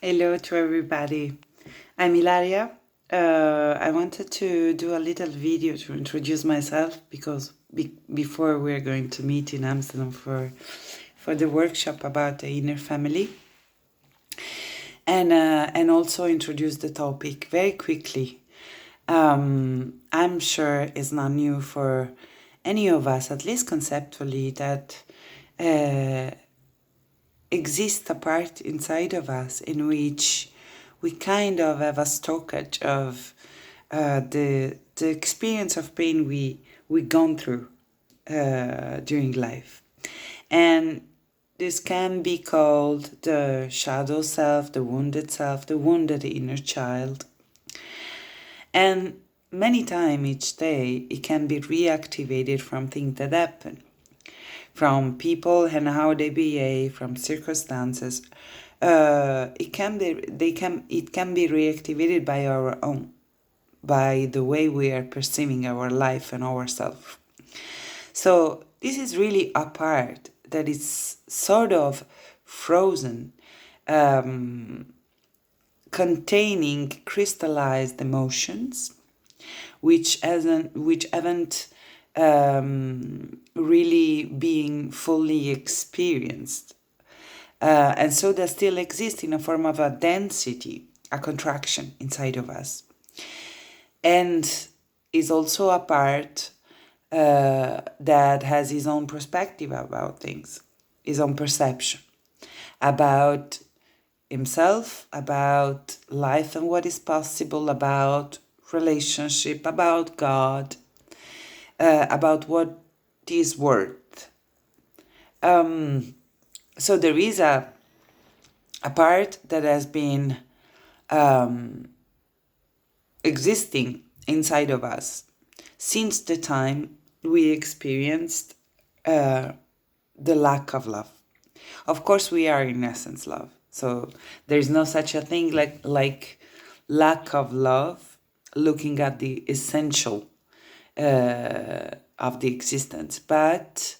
Hello to everybody. I'm Ilaria. I wanted to do a little video to introduce myself because before we're going to meet in Amsterdam for the workshop about the inner family, and also introduce the topic very quickly. I'm sure it's not new for any of us, at least conceptually, that exists a part inside of us in which we kind of have a stockage of the experience of pain we gone through during life, and this can be called the shadow self, the wounded inner child, and many times each day it can be reactivated from things that happen, from people and how they behave, from circumstances. It can be reactivated by our own, by the way we are perceiving our life and ourselves. So this is really a part that is sort of frozen, containing crystallized emotions, which haven't really being fully experienced. And so they still exist in a form of a density, a contraction inside of us. And is also a part that has his own perspective about things, his own perception about himself, about life and what is possible, about relationship, about God, about what is worth. So there is a part that has been existing inside of us since the time we experienced the lack of love. Of course, we are in essence love. So there is no such a thing like lack of love, looking at the essential of the existence. But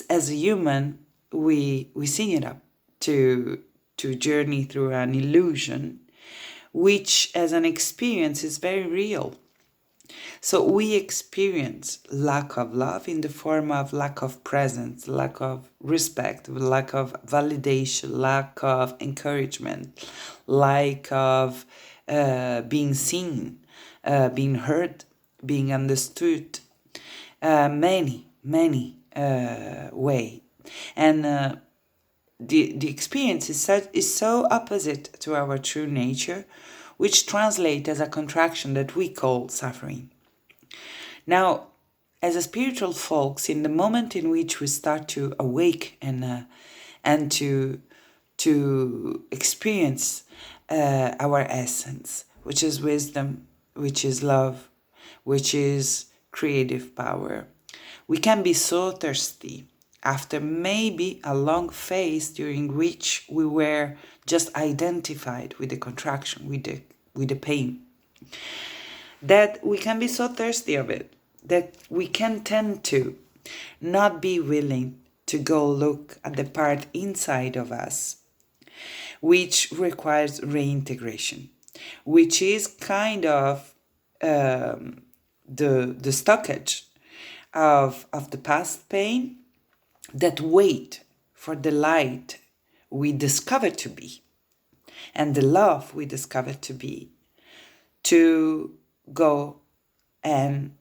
as a human, we sing it up to journey through an illusion, which as an experience is very real. So we experience lack of love in the form of lack of presence, lack of respect, lack of validation, lack of encouragement, lack of being seen, being heard, being understood, many way. And the experience is so opposite to our true nature, which translates as a contraction that we call suffering. Now, as a spiritual folks, in the moment in which we start to awake and to experience our essence, which is wisdom, which is love, which is creative power, we can be so thirsty after maybe a long phase during which we were just identified with the contraction, with the pain, that we can be so thirsty of it that we can tend to not be willing to go look at the part inside of us which requires reintegration, which is kind of the stockage of the past pain that wait for the light we discover to be and the love we discover to be, to go and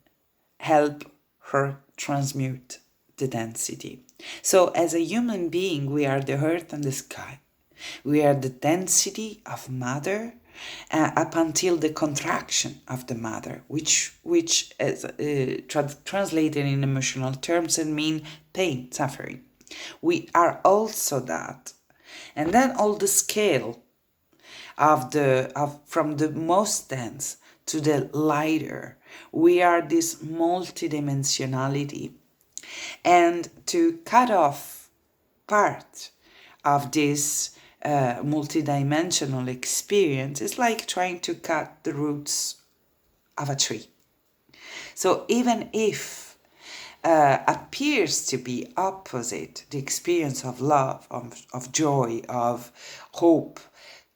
help her transmute the density. So as a human being, we are the earth and the sky. We are the density of matter up until the contraction of the matter, which is translated in emotional terms and mean pain, suffering. We are also that. And then all the scale from the most dense to the lighter, we are this multidimensionality. And to cut off part of this multidimensional experience is like trying to cut the roots of a tree. So even if appears to be opposite, the experience of love, of joy, of hope,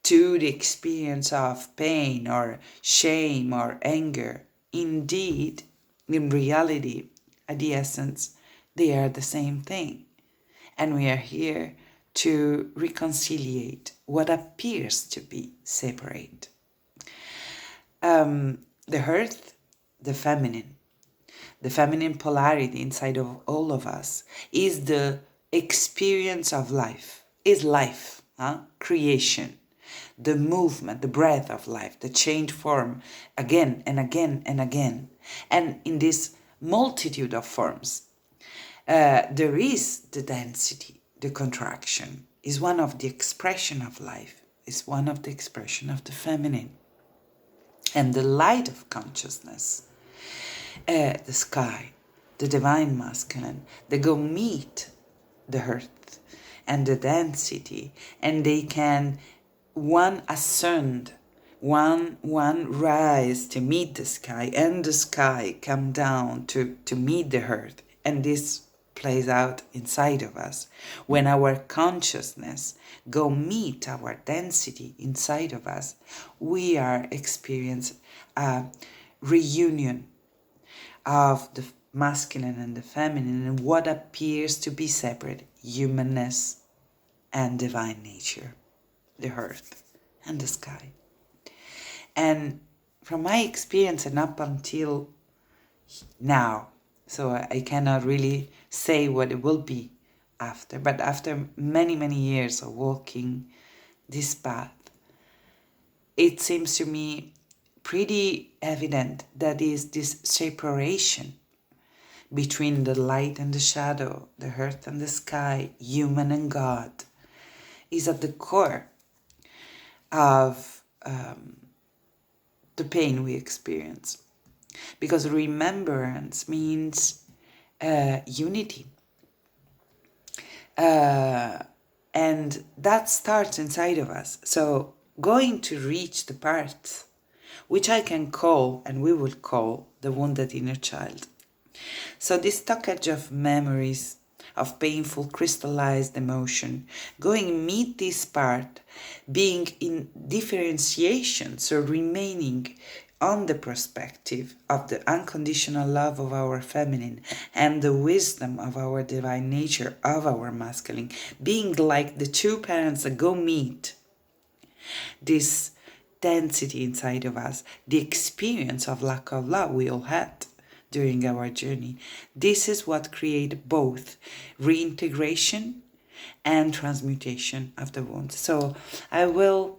to the experience of pain or shame or anger. Indeed, in reality, at the essence, they are the same thing. And we are here to reconciliate what appears to be separate. The earth, the feminine polarity inside of all of us is the experience of life, is life, creation, the movement, the breath of life, the change form again and again and again. And in this multitude of forms, there is the density, the contraction, is one of the expression of life, is one of the expression of the feminine. And the light of consciousness, the sky, the divine masculine, they go meet the earth and the density, and they can one ascend, one rise to meet the sky, and the sky come down to meet the earth. And this plays out inside of us when our consciousness go meet our density inside of us. We are experiencing a reunion of the masculine and the feminine, and what appears to be separate, humanness and divine nature, the earth and the sky. And from my experience and up until now, so I cannot really say what it will be after, but after many, many years of walking this path, it seems to me pretty evident that is this separation between the light and the shadow, the earth and the sky, human and God, is at the core of the pain we experience. Because remembrance means unity. And that starts inside of us. So going to reach the parts which I can call, and we will call, the wounded inner child. So this stockage of memories, of painful crystallized emotion, going meet this part, being in differentiation, so remaining on the perspective of the unconditional love of our feminine and the wisdom of our divine nature of our masculine, being like the two parents that go meet this density inside of us, the experience of lack of love we all had during our journey. This is what creates both reintegration and transmutation of the wounds. So I will,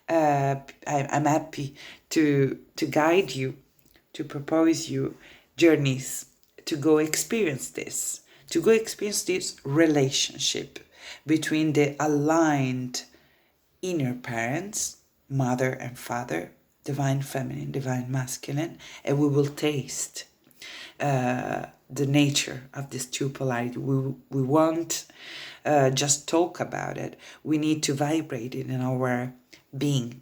I'm happy to guide you, to propose you journeys, to go experience this relationship between the aligned inner parents, mother and father, divine feminine, divine masculine, and we will taste the nature of these two polarities. We won't just talk about it. We need to vibrate it in our being,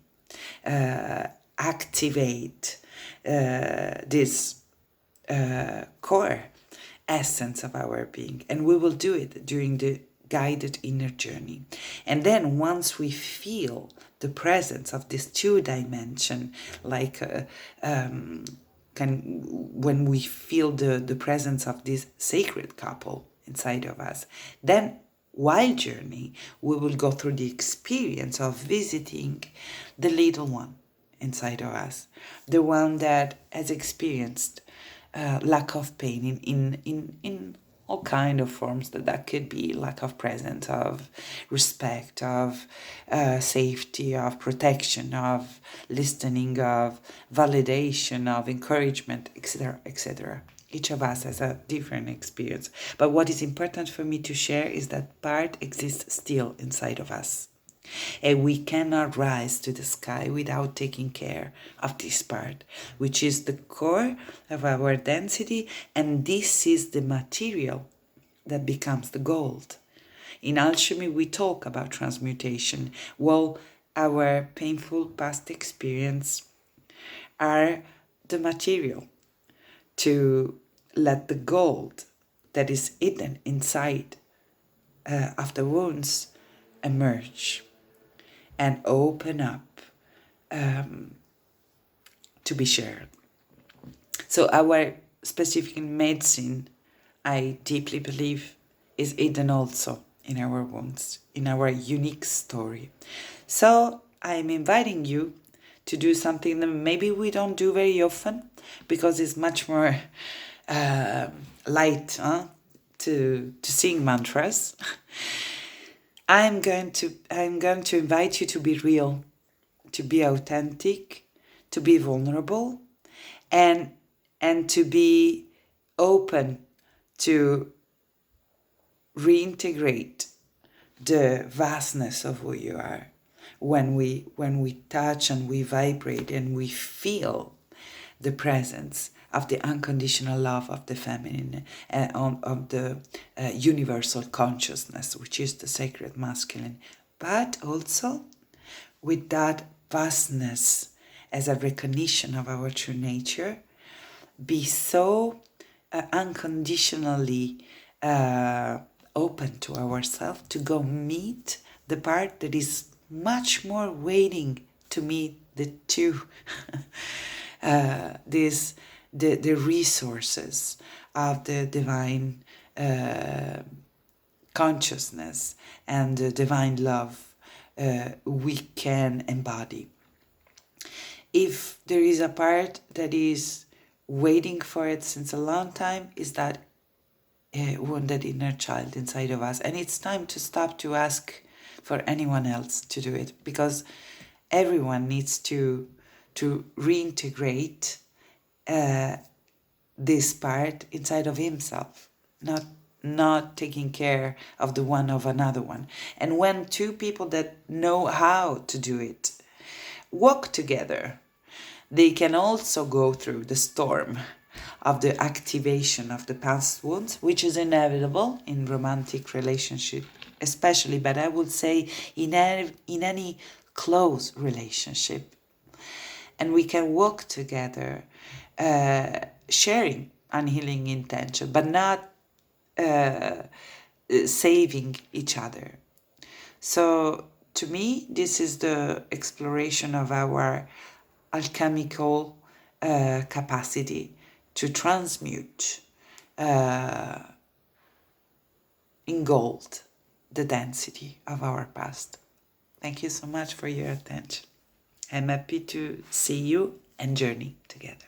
activate this core essence of our being, and we will do it during the guided inner journey. And then once we feel the presence of this two dimension, like when we feel the presence of this sacred couple inside of us, then while journey, we will go through the experience of visiting the little one inside of us, the one that has experienced lack of pain in all kind of forms. That could be lack of presence, of respect, of safety, of protection, of listening, of validation, of encouragement, etc., etc. Each of us has a different experience. But what is important for me to share is that part exists still inside of us. And we cannot rise to the sky without taking care of this part, which is the core of our density, and this is the material that becomes the gold. In alchemy, we talk about transmutation. Well, our painful past experience are the material to let the gold that is hidden inside of the wounds emerge. and open up to be shared. So our specific medicine, I deeply believe, is hidden also in our wounds, in our unique story. So I'm inviting you to do something that maybe we don't do very often, because it's much more light to sing mantras. I'm going to invite you to be real, to be authentic, to be vulnerable, and to be open to reintegrate the vastness of who you are when we touch and we vibrate and we feel the presence of the unconditional love of the feminine, of the universal consciousness, which is the sacred masculine, but also with that vastness as a recognition of our true nature, be so unconditionally open to ourselves to go meet the part that is much more waiting to meet the two. The resources of the divine consciousness and the divine love we can embody. If there is a part that is waiting for it since a long time, is that wounded inner child inside of us. And it's time to stop to ask for anyone else to do it, because everyone needs to reintegrate this part inside of himself, not taking care of the one of another one. And when two people that know how to do it walk together, they can also go through the storm of the activation of the past wounds, which is inevitable in romantic relationship, especially, but I would say in any close relationship. And we can walk together, sharing unhealing intention, but not saving each other. So to me, this is the exploration of our alchemical capacity to transmute in gold the density of our past. Thank you so much for your attention. I'm happy to see you and journey together.